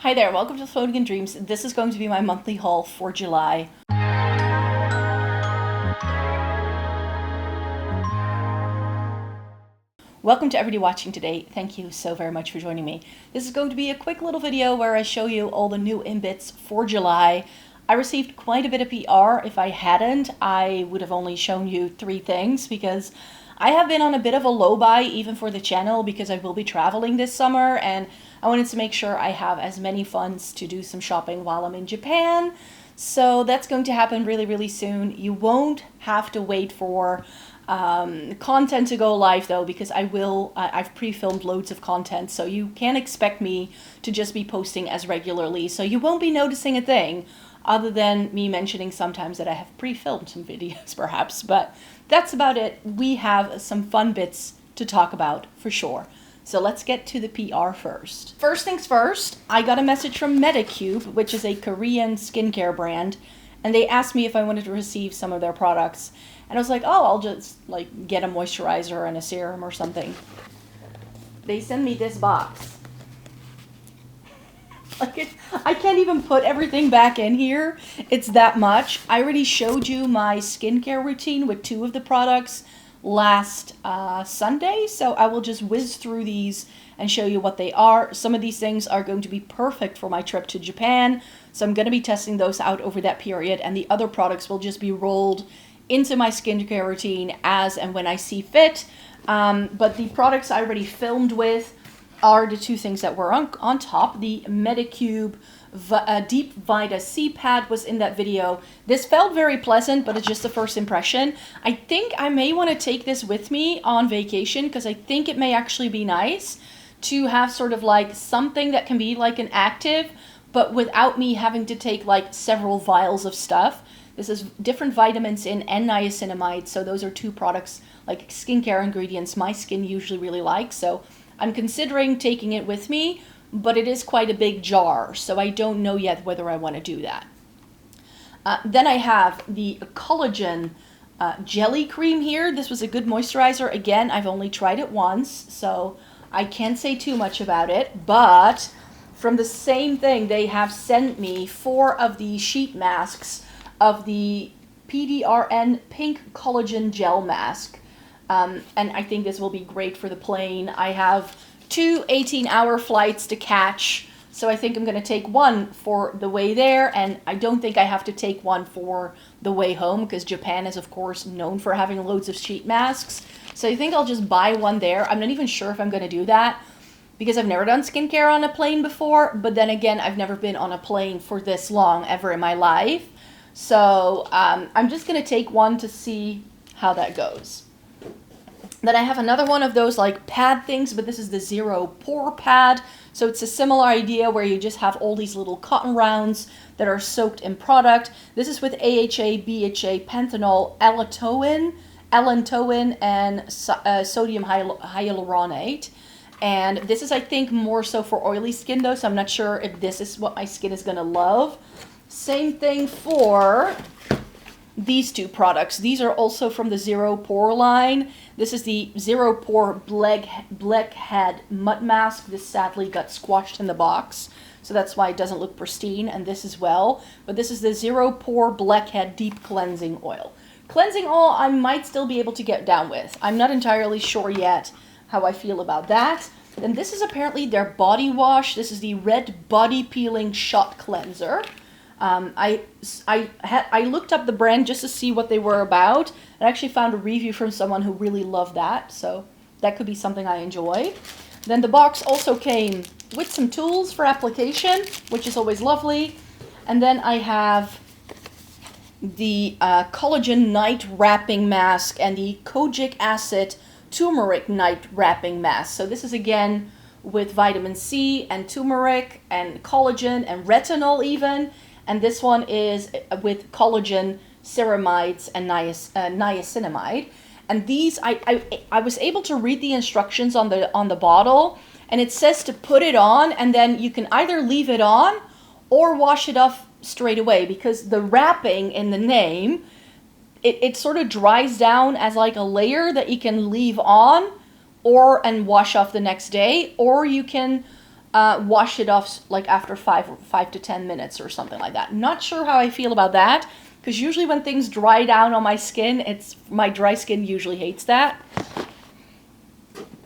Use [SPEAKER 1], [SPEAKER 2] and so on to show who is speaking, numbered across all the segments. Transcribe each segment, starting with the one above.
[SPEAKER 1] Hi there, welcome to Floating in Dreams. This is going to be my monthly haul for July. Welcome to everybody watching today. Thank you so very much for joining me. This is going to be a quick little video where I show you all the new in-bits for July. I received quite a bit of PR. If I hadn't, I would have only shown you 3 things because I have been on a bit of a low buy even for the channel because I will be traveling this summer and I wanted to make sure I have as many funds to do some shopping while I'm in Japan. So that's going to happen really soon. You won't have to wait for content to go live though, because I've pre-filmed loads of content, so you can't expect me to just be posting as regularly. So you won't be noticing a thing other than me mentioning sometimes that I have pre-filmed some videos perhaps, but that's about it. We have some fun bits to talk about for sure. So let's get to the PR first. First things first, I got a message from Medicube, which is a Korean skincare brand, and they asked me if I wanted to receive some of their products. And I was like, oh, I'll just like get a moisturizer and a serum or something. They send me this box. I can't even put everything back in here. It's that much. I already showed you my skincare routine with 2 of the products last Sunday, so I will just whiz through these and show you what they are. Some of these things are going to be perfect for my trip to Japan, so I'm going to be testing those out over that period, and the other products will just be rolled into my skincare routine as and when I see fit. But the products I already filmed with are the 2 things that were on top. The Medicube Deep Vita C Pad was in that video. This felt very pleasant, but it's just the first impression. I think I may want to take this with me on vacation because I think it may actually be nice to have sort of like something that can be like an active, but without me having to take like several vials of stuff. This is different vitamins in and niacinamide, so those are 2 products, like skincare ingredients my skin usually really likes. So I'm considering taking it with me, but it is quite a big jar, so I don't know yet whether I want to do that. Then I have the Collagen jelly cream here. This was a good moisturizer. Again, I've only tried it once, so I can't say too much about it, but from the same thing, they have sent me 4 of the sheet masks of the PDRN Pink Collagen Gel Mask. And I think this will be great for the plane. I have 2 18-hour flights to catch, so I think I'm going to take 1 for the way there, and I don't think I have to take 1 for the way home, because Japan is, of course, known for having loads of sheet masks. So I think I'll just buy 1 there. I'm not even sure if I'm going to do that, because I've never done skincare on a plane before, but then again, I've never been on a plane for this long ever in my life. So I'm just going to take 1 to see how that goes. Then I have another one of those like pad things, but this is the Zero Pore Pad. So it's a similar idea where you just have all these little cotton rounds that are soaked in product. This is with AHA, BHA, panthenol, allantoin, and sodium hyaluronate. And this is, I think, more so for oily skin though, so I'm not sure if this is what my skin is going to love. Same thing for these 2 products. These are also from the Zero Pore line. This is the Zero Pore Blackhead Mud Mask. This sadly got squashed in the box, so that's why it doesn't look pristine, and this as well. But this is the Zero Pore Blackhead Deep Cleansing Oil. Cleansing oil I might still be able to get down with. I'm not entirely sure yet how I feel about that. Then this is apparently their body wash. This is the Red Body Peeling Shot Cleanser. I looked up the brand just to see what they were about, and actually found a review from someone who really loved that, so that could be something I enjoy. Then the box also came with some tools for application, which is always lovely. And then I have the Collagen Night Wrapping Mask and the Kojic Acid Turmeric Night Wrapping Mask. So this is again with vitamin C and turmeric and collagen and retinol even. And this one is with collagen, ceramides, and niacinamide. And these, I was able to read the instructions on the bottle, and it says to put it on, and then you can either leave it on or wash it off straight away, because the wrapping in the name, it sort of dries down as like a layer that you can leave on and wash off the next day, or you can wash it off like after 5 to 10 minutes or something like that. Not sure how I feel about that, because usually when things dry down on my skin, my dry skin usually hates that.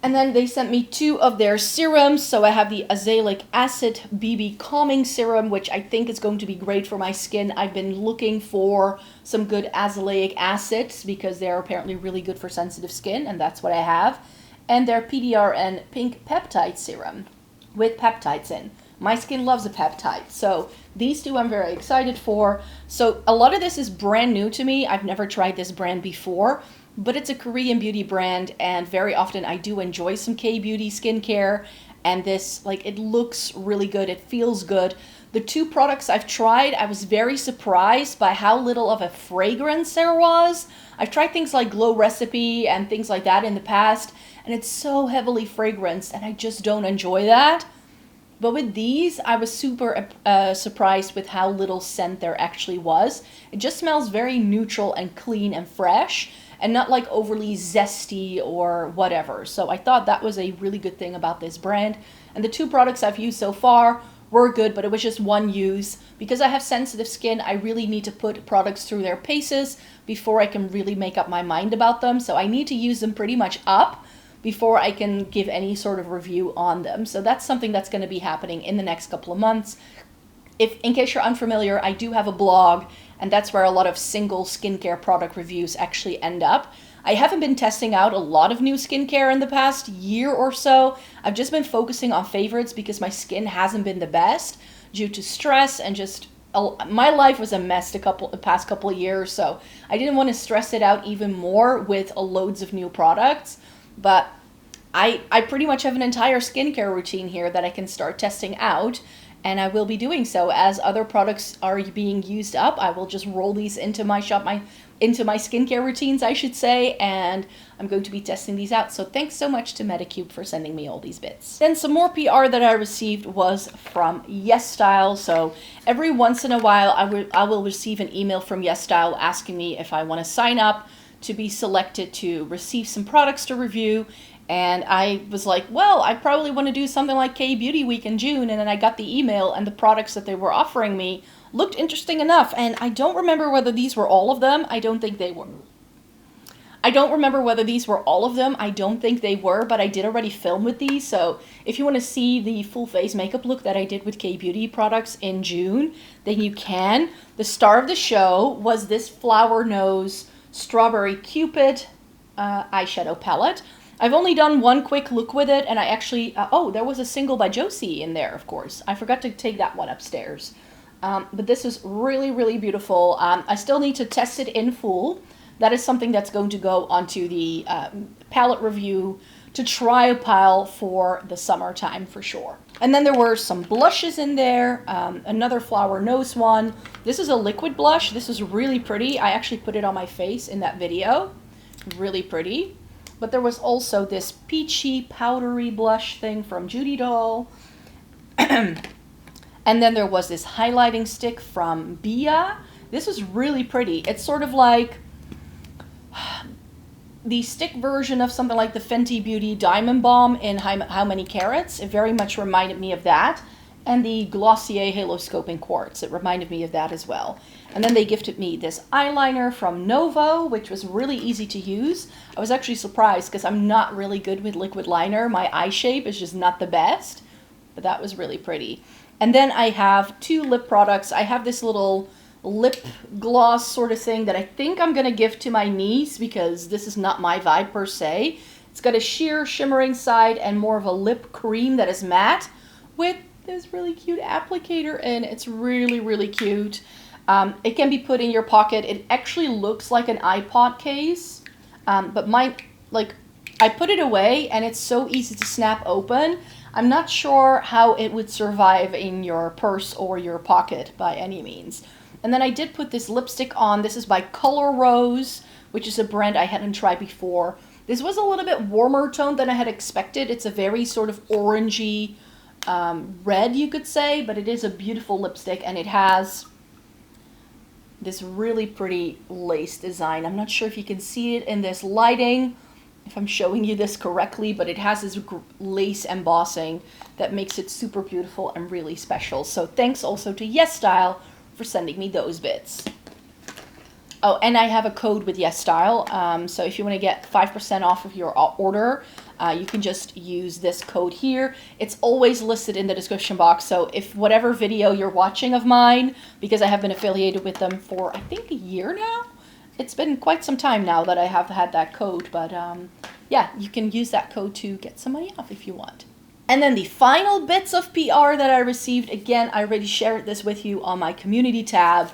[SPEAKER 1] And then they sent me 2 of their serums. So I have the Azelaic Acid BB Calming Serum, which I think is going to be great for my skin. I've been looking for some good azelaic acids because they're apparently really good for sensitive skin, and that's what I have. And their PDRN Pink Peptide Serum with peptides in. My skin loves a peptide, so these 2 I'm very excited for. So a lot of this is brand new to me. I've never tried this brand before, but it's a Korean beauty brand, and very often I do enjoy some K-beauty skincare, and this, like, it looks really good, it feels good. The 2 products I've tried, I was very surprised by how little of a fragrance there was. I've tried things like Glow Recipe and things like that in the past, and it's so heavily fragranced, and I just don't enjoy that. But with these, I was super surprised with how little scent there actually was. It just smells very neutral and clean and fresh, and not like overly zesty or whatever. So I thought that was a really good thing about this brand. And the 2 products I've used so far were good, but it was just one use. Because I have sensitive skin, I really need to put products through their paces before I can really make up my mind about them. So I need to use them pretty much up before I can give any sort of review on them. So that's something that's going to be happening in the next couple of months. In case you're unfamiliar, I do have a blog, and that's where a lot of single skincare product reviews actually end up. I haven't been testing out a lot of new skincare in the past year or so. I've just been focusing on favorites because my skin hasn't been the best due to stress, and just my life was a mess the past couple of years, so I didn't want to stress it out even more with loads of new products. But I pretty much have an entire skincare routine here that I can start testing out, and I will be doing so. As other products are being used up, I will just roll these into my skincare routines, I should say, and I'm going to be testing these out. So thanks so much to Medicube for sending me all these bits. Then some more PR that I received was from Yesstyle. So every once in a while, I will receive an email from Yesstyle asking me if I want to sign up to be selected to receive some products to review. And I was like, well, I probably want to do something like K-Beauty Week in June. And then I got the email, and the products that they were offering me looked interesting enough. And I don't remember whether these were all of them. I don't think they were. I don't remember whether these were all of them. I don't think they were, but I did already film with these. So if you want to see the full face makeup look that I did with K-Beauty products in June, then you can. The star of the show was this Flower Nose Strawberry Cupid eyeshadow palette. I've only done one quick look with it, and I actually, oh, there was a single by Josie in there, of course. I forgot to take that one upstairs. But this is really, really beautiful. I still need to test it in full. That is something that's going to go onto the palette review to trial pile for the summertime for sure. And then there were some blushes in there, another Flower Nose one. This is a liquid blush. This is really pretty. I actually put it on my face in that video. Really pretty. But there was also this peachy powdery blush thing from Judy Doll. And then there was this highlighting stick from Bia. This was really pretty. It's sort of like the stick version of something like the Fenty Beauty Diamond Balm in How Many Carats. It very much reminded me of that. And the Glossier Haloscoping Quartz. It reminded me of that as well. And then they gifted me this eyeliner from Novo, which was really easy to use. I was actually surprised because I'm not really good with liquid liner. My eye shape is just not the best. But that was really pretty. And then I have 2 lip products. I have this little lip gloss sort of thing that I think I'm going to give to my niece because this is not my vibe per se. It's got a sheer shimmering side and more of a lip cream that is matte with this really cute applicator in. It's really, really cute. It can be put in your pocket. It actually looks like an iPod case, but mine, like, I put it away and it's so easy to snap open. I'm not sure how it would survive in your purse or your pocket by any means. And then I did put this lipstick on. This is by Color Rose, which is a brand I hadn't tried before. This was a little bit warmer toned than I had expected. It's a very sort of orangey red, you could say, but it is a beautiful lipstick, and it has this really pretty lace design. I'm not sure if you can see it in this lighting, if I'm showing you this correctly, but it has this lace embossing that makes it super beautiful and really special. So thanks also to Yesstyle for sending me those bits. Oh, and I have a code with Yesstyle. So if you want to get 5% off of your order, you can just use this code here. It's always listed in the description box. So if whatever video you're watching of mine, because I have been affiliated with them for, I think, a year now. It's been quite some time now that I have had that code. But yeah, you can use that code to get some money off if you want. And then the final bits of PR that I received, again, I already shared this with you on my community tab.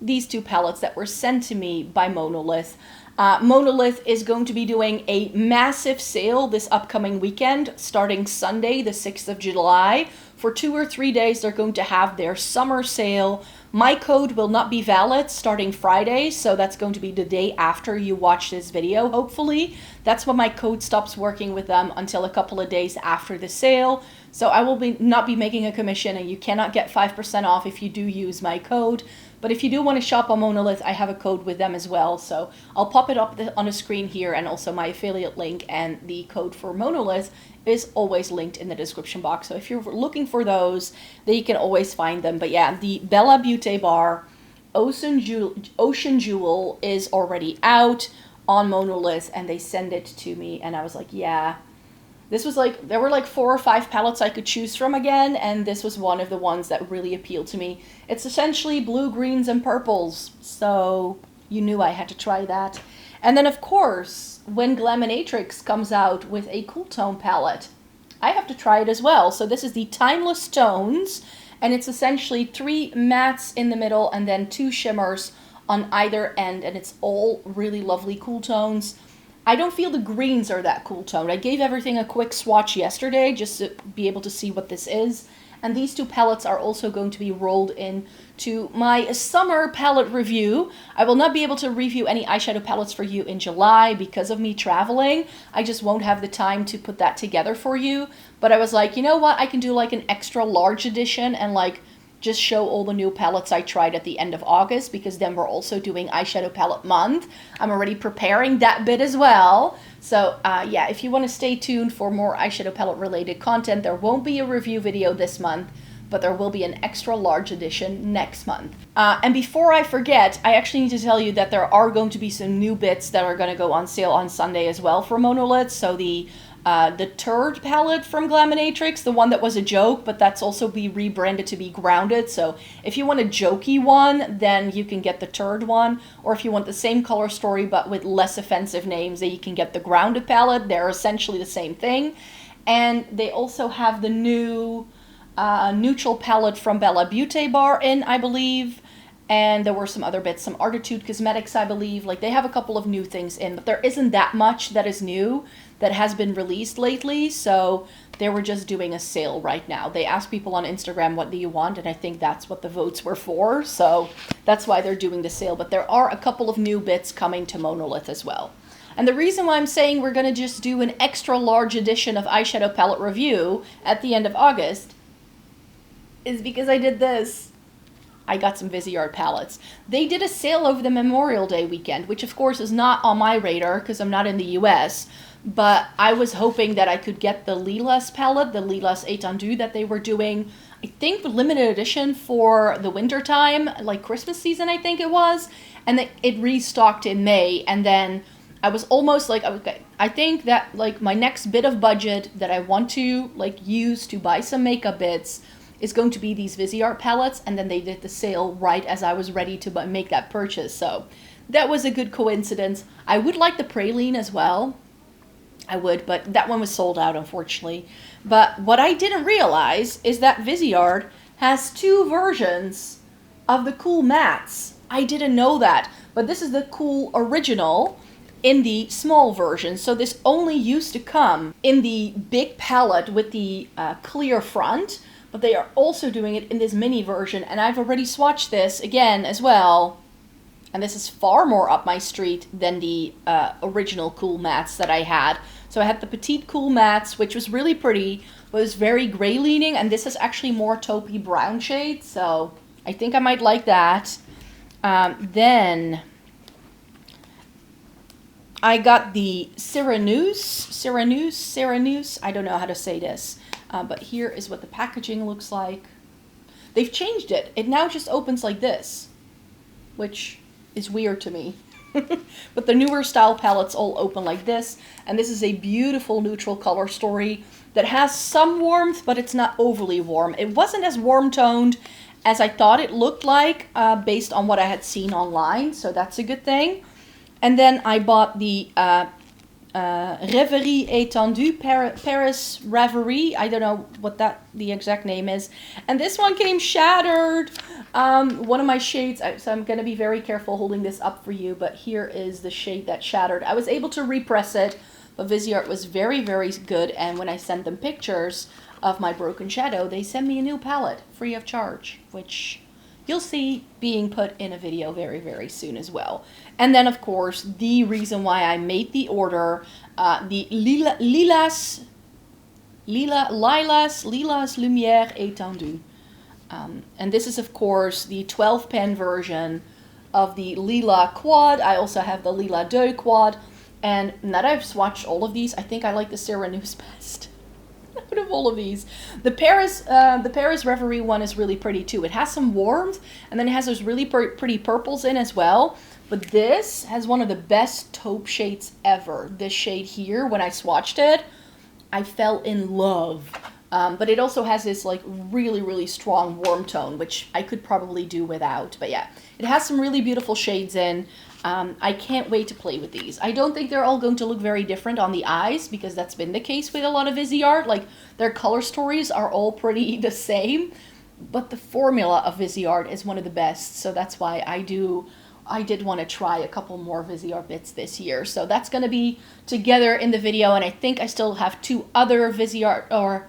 [SPEAKER 1] These two palettes that were sent to me by Monolith. Monolith is going to be doing a massive sale this upcoming weekend, starting Sunday, the 6th of July. For 2 or 3 days, they're going to have their summer sale. My code will not be valid starting Friday, so that's going to be the day after you watch this video, hopefully. That's when my code stops working with them, until a couple of days after the sale. So I will not be making a commission, and you cannot get 5% off if you do use my code. But if you do want to shop on Monolith, I have a code with them as well. So I'll pop it up on the screen here, and also my affiliate link and the code for Monolith is always linked in the description box. So if you're looking for those, then you can always find them. But yeah, the Bella Beauty Bar Ocean Jewel is already out on Monolith, and they send it to me, and I was like, yeah. This was like, there were like 4 or 5 palettes I could choose from again, and this was one of the ones that really appealed to me. It's essentially blue, greens, and purples, so you knew I had to try that. And then, of course, when Glaminatrix comes out with a cool tone palette, I have to try it as well. So this is the Timeless Tones, and it's essentially 3 mattes in the middle and then 2 shimmers on either end, and it's all really lovely cool tones. I don't feel the greens are that cool toned. I gave everything a quick swatch yesterday just to be able to see what this is. And these 2 palettes are also going to be rolled in to my summer palette review. I will not be able to review any eyeshadow palettes for you in July because of me traveling. I just won't have the time to put that together for you. But I was like, you know what? I can do like an extra large edition and like just show all the new palettes I tried at the end of August, because then we're also doing eyeshadow palette month. I'm already preparing that bit as well. So yeah, if you want to stay tuned for more eyeshadow palette related content, there won't be a review video this month, but there will be an extra large edition next month. And before I forget, I actually need to tell you that there are going to be some new bits that are going to go on sale on Sunday as well for Monolith. So the Turd palette from Glaminatrix, the one that was a joke, but that's also be rebranded to be Grounded. So if you want a jokey one, then you can get the Turd one. Or if you want the same color story but with less offensive names, then you can get the Grounded palette. They're essentially the same thing. And they also have the new neutral palette from Bella Beauty Bar in, I believe. And there were some other bits, some Artitude Cosmetics, I believe. Like, they have a couple of new things in, but there isn't that much that is new that has been released lately, so they were just doing a sale right now. They asked people on Instagram, what do you want? And I think that's what the votes were for, so that's why they're doing the sale. But there are a couple of new bits coming to Monolith as well. And the reason why I'm saying we're going to just do an extra large edition of eyeshadow palette review at the end of August is because I did this. I got some Viseart palettes. They did a sale over the Memorial Day weekend, which of course is not on my radar because I'm not in the US, but I was hoping that I could get the Lilas palette, the Lilas Étendue that they were doing, I think the limited edition for the winter time, like Christmas season I think it was, and it restocked in May, and then I was almost like, okay, I think that like my next bit of budget that I want to like use to buy some makeup bits is going to be these Viseart palettes, and then they did the sale right as I was ready to make that purchase, so that was a good coincidence. I would like the Praline as well. I would, but that one was sold out, unfortunately. But what I didn't realize is that Viseart has 2 versions of the Cool Mattes. I didn't know that, but this is the Cool Original in the small version. So this only used to come in the big palette with the clear front, but they are also doing it in this mini version, and I've already swatched this again as well. And this is far more up my street than the original Cool Mattes that I had. So I had the Petite Cool Mattes, which was really pretty, but it was very gray leaning, and this is actually more taupey brown shade, so I think I might like that. Then I got the Cyranus. I don't know how to say this, but here is what the packaging looks like. They've changed it. It now just opens like this, which is weird to me. But the newer style palettes all open like this, and this is a beautiful neutral color story that has some warmth, but it's not overly warm. It wasn't as warm toned as I thought it looked like based on what I had seen online, so that's a good thing. And then I bought the Rêverie Étendue, Paris Rêverie. I don't know what the exact name is. And this one came shattered. One of my shades, so I'm going to be very careful holding this up for you, but here is the shade that shattered. I was able to repress it, but Viseart was very, very good. And when I sent them pictures of my broken shadow, they sent me a new palette free of charge, which you'll see being put in a video very, very soon as well. And then, of course, the reason why I made the order, the Lilas Lumière Étendue. And this is, of course, the 12-pen version of the Lila Quad. I also have the Lila 2 Quad. And now that I've swatched all of these, I think I like the Cyranus best out of all of these. The Paris Reverie one is really pretty too. It has some warmth, and then it has those really pretty purples in as well. But this has one of the best taupe shades ever. This shade here, when I swatched it, I fell in love. But it also has this like really, really strong warm tone, which I could probably do without. But yeah, it has some really beautiful shades in. I can't wait to play with these. I don't think they're all going to look very different on the eyes, because that's been the case with a lot of Viseart. Like, their color stories are all pretty the same, but the formula of Viseart is one of the best. So that's why I did want to try a couple more Viseart bits this year. So that's going to be together in the video, and I think I still have two other Viseart, or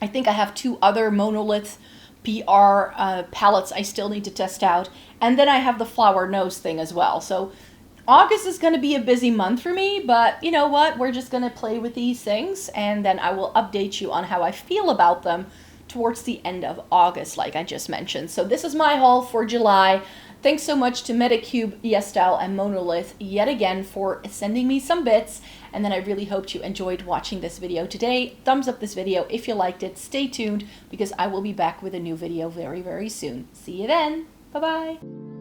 [SPEAKER 1] I think I have two other Monolith PR palettes I still need to test out. And then I have the flower nose thing as well. So August is going to be a busy month for me, but you know what? We're just going to play with these things, and then I will update you on how I feel about them towards the end of August, like I just mentioned. So this is my haul for July. Thanks so much to Medicube, Yesstyle, and Monolith yet again for sending me some bits. And then I really hoped you enjoyed watching this video today. Thumbs up this video if you liked it. Stay tuned, because I will be back with a new video very, very soon. See you then. Bye-bye.